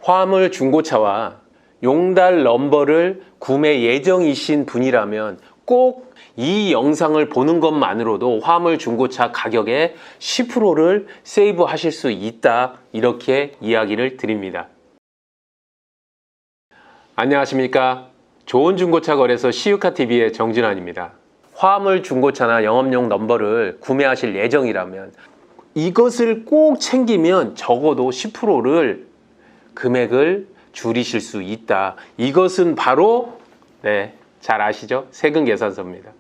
화물 중고차와 용달 넘버를 구매 예정이신 분이라면 꼭 이 영상을 보는 것만으로도 화물 중고차 가격의 10%를 세이브 하실 수 있다, 이렇게 이야기를 드립니다. 안녕하십니까. 좋은 중고차 거래소 시유카TV의 정진환입니다. 화물 중고차나 영업용 넘버를 구매하실 예정이라면 이것을 꼭 챙기면 적어도 10%를 금액을 줄이실 수 있다. 이것은 바로 잘 아시죠? 세금 계산서입니다.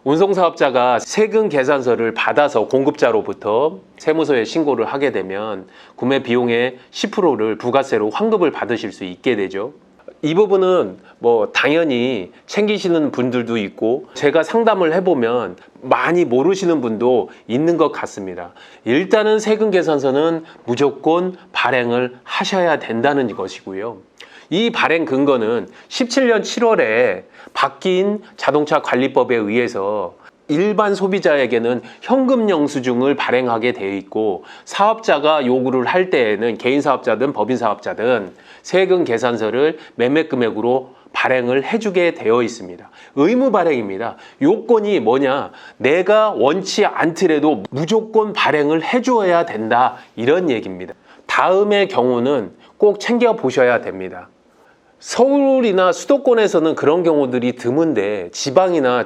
운송사업자가 세금 계산서를 받아서 공급자로부터 세무서에 신고를 하게 되면 구매 비용의 10%를 부가세로 환급을 받으실 수 있게 되죠. 이 부분은 당연히 챙기시는 분들도 있고, 제가 상담을 해보면 많이 모르시는 분도 있는 것 같습니다. 일단은 세금 계산서는 무조건 발행을 하셔야 된다는 것이고요. 이 발행 근거는 17년 7월에 바뀐 자동차 관리법에 의해서 일반 소비자에게는 현금 영수증을 발행하게 되어 있고, 사업자가 요구를 할 때에는 개인 사업자든 법인 사업자든 세금 계산서를 매매 금액으로 발행을 해주게 되어 있습니다. 의무 발행입니다. 요건이 뭐냐? 내가 원치 않더라도 무조건 발행을 해줘야 된다, 이런 얘기입니다. 다음의 경우는 꼭 챙겨 보셔야 됩니다. 서울이나 수도권에서는 그런 경우들이 드문데, 지방이나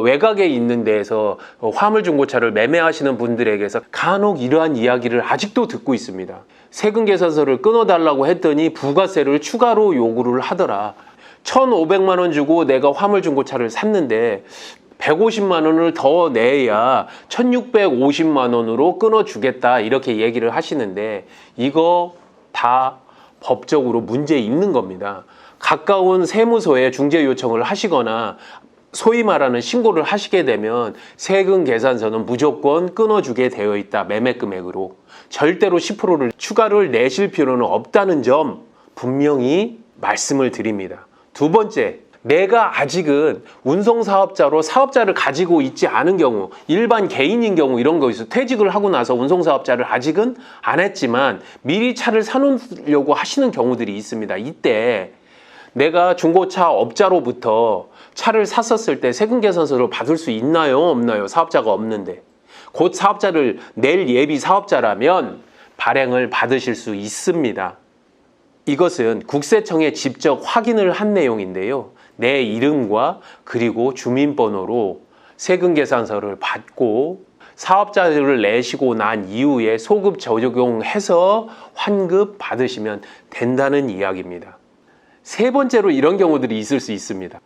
외곽에 있는 데에서 화물 중고차를 매매하시는 분들에게서 간혹 이러한 이야기를 아직도 듣고 있습니다. 세금 계산서를 끊어달라고 했더니 부가세를 추가로 요구를 하더라. 1,500만 원 주고 내가 화물 중고차를 샀는데 150만 원을 더 내야 1,650만 원으로 끊어주겠다, 이렇게 얘기를 하시는데, 이거 다 법적으로 문제 있는 겁니다. 가까운 세무서에 중재 요청을 하시거나 소위 말하는 신고를 하시게 되면 세금 계산서는 무조건 끊어주게 되어 있다, 매매 금액으로. 절대로 10%를 추가를 내실 필요는 없다는 점 분명히 말씀을 드립니다. 두 번째, 내가 아직은 운송사업자로 사업자를 가지고 있지 않은 경우, 일반 개인인 경우 이런 거 있어요. 퇴직을 하고 나서 운송사업자를 아직은 안 했지만 미리 차를 사놓으려고 하시는 경우들이 있습니다. 이때 내가 중고차 업자로부터 차를 샀었을 때 세금 계산서를 받을 수 있나요? 없나요? 사업자가 없는데. 곧 사업자를 낼 예비 사업자라면 발행을 받으실 수 있습니다. 이것은 국세청에 직접 확인을 한 내용인데요. 내 이름과 그리고 주민번호로 세금 계산서를 받고 사업자를 내시고 난 이후에 소급 적용해서 환급 받으시면 된다는 이야기입니다. 세 번째로 이런 경우들이 있을 수 있습니다.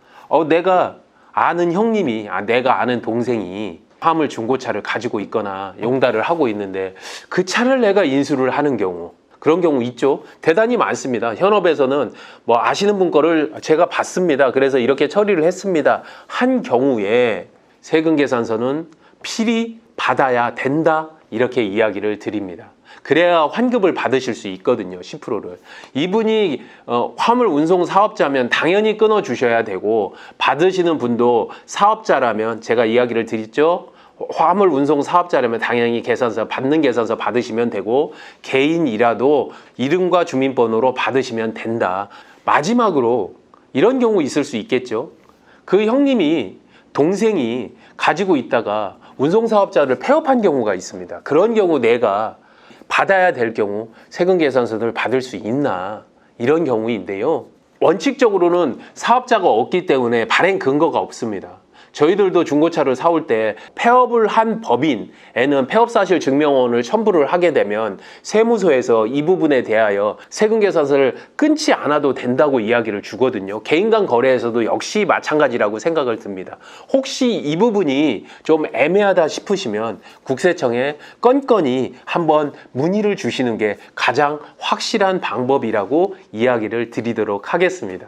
내가 아는 형님이, 내가 아는 동생이 화물 중고차를 가지고 있거나 용달을 하고 있는데 그 차를 내가 인수를 하는 경우, 그런 경우 있죠. 대단히 많습니다. 현업에서는 아시는 분 거를 제가 봤습니다, 그래서 이렇게 처리를 했습니다 한 경우에 세금 계산서는 필히 받아야 된다, 이렇게 이야기를 드립니다. 그래야 환급을 받으실 수 있거든요, 10%를. 이분이 화물 운송 사업자면 당연히 끊어 주셔야 되고, 받으시는 분도 사업자라면 제가 이야기를 드렸죠. 화물 운송 사업자라면 당연히 받는 계산서 받으시면 되고, 개인이라도 이름과 주민번호로 받으시면 된다. 마지막으로 이런 경우 있을 수 있겠죠. 그 형님이, 동생이 가지고 있다가 운송사업자를 폐업한 경우가 있습니다. 그런 경우 내가 받아야 될 경우 세금 계산서를 받을 수 있나, 이런 경우인데요. 원칙적으로는 사업자가 없기 때문에 발행 근거가 없습니다. 저희들도 중고차를 사올 때 폐업을 한 법인에는 폐업사실 증명원을 첨부를 하게 되면 세무서에서 이 부분에 대하여 세금 계산서를 끊지 않아도 된다고 이야기를 주거든요. 개인 간 거래에서도 역시 마찬가지라고 생각을 듭니다. 혹시 이 부분이 좀 애매하다 싶으시면 국세청에 건건히 한번 문의를 주시는 게 가장 확실한 방법이라고 이야기를 드리도록 하겠습니다.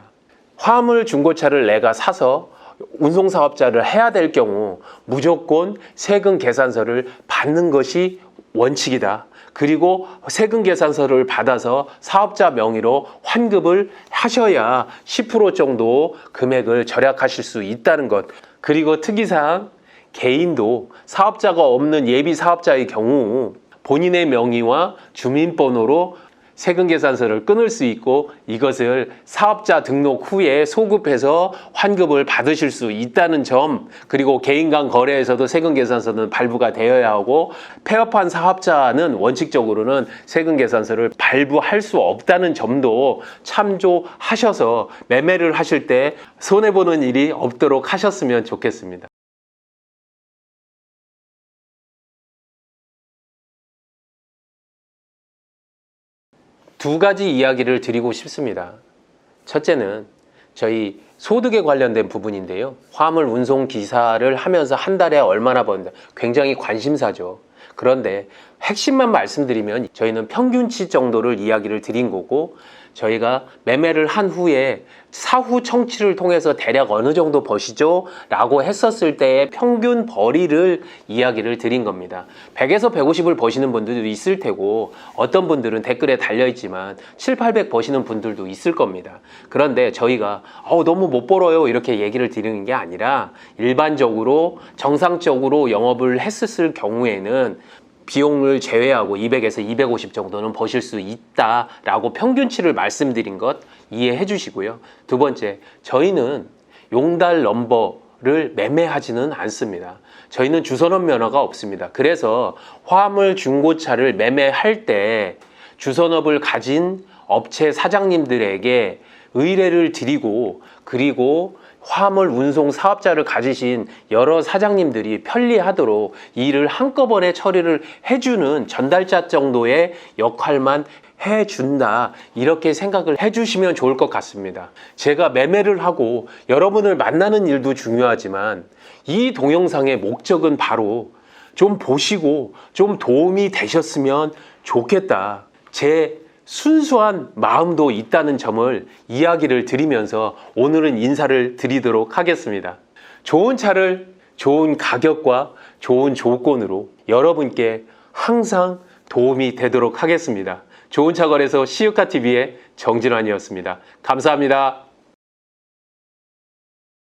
화물 중고차를 내가 사서 운송사업자를 해야 될 경우 무조건 세금 계산서를 받는 것이 원칙이다. 그리고 세금 계산서를 받아서 사업자 명의로 환급을 하셔야 10% 정도 금액을 절약하실 수 있다는 것. 그리고 특이사항, 개인도 사업자가 없는 예비 사업자의 경우 본인의 명의와 주민번호로 세금계산서를 끊을 수 있고 이것을 사업자 등록 후에 소급해서 환급을 받으실 수 있다는 점, 그리고 개인 간 거래에서도 세금계산서는 발부가 되어야 하고 폐업한 사업자는 원칙적으로는 세금계산서를 발부할 수 없다는 점도 참조하셔서 매매를 하실 때 손해보는 일이 없도록 하셨으면 좋겠습니다. 두 가지 이야기를 드리고 싶습니다. 첫째는 저희 소득에 관련된 부분인데요. 화물 운송 기사를 하면서 한 달에 얼마나 버는다, 굉장히 관심사죠. 그런데 핵심만 말씀드리면 저희는 평균치 정도를 이야기를 드린 거고, 저희가 매매를 한 후에 사후 청취를 통해서 대략 어느 정도 버시죠? 라고 했었을 때의 평균 벌이를 이야기를 드린 겁니다. 100에서 150을 버시는 분들도 있을 테고, 어떤 분들은 댓글에 달려있지만 7, 800 버시는 분들도 있을 겁니다. 그런데 저희가 너무 못 벌어요 이렇게 얘기를 드리는 게 아니라, 일반적으로 정상적으로 영업을 했었을 경우에는 비용을 제외하고 200에서 250 정도는 버실 수 있다라고 평균치를 말씀드린 것 이해해 주시고요. 두 번째, 저희는 용달 넘버를 매매하지는 않습니다. 저희는 주선업 면허가 없습니다. 그래서 화물 중고차를 매매할 때 주선업을 가진 업체 사장님들에게 의뢰를 드리고, 그리고 화물 운송 사업자를 가지신 여러 사장님들이 편리하도록 일을 한꺼번에 처리를 해주는 전달자 정도의 역할만 해준다, 이렇게 생각을 해주시면 좋을 것 같습니다. 제가 매매를 하고 여러분을 만나는 일도 중요하지만 이 동영상의 목적은 바로 좀 보시고 좀 도움이 되셨으면 좋겠다, 제 순수한 마음도 있다는 점을 이야기를 드리면서 오늘은 인사를 드리도록 하겠습니다. 좋은 차를 좋은 가격과 좋은 조건으로 여러분께 항상 도움이 되도록 하겠습니다. 좋은 차 거래소 시우카TV의 정진환이었습니다. 감사합니다.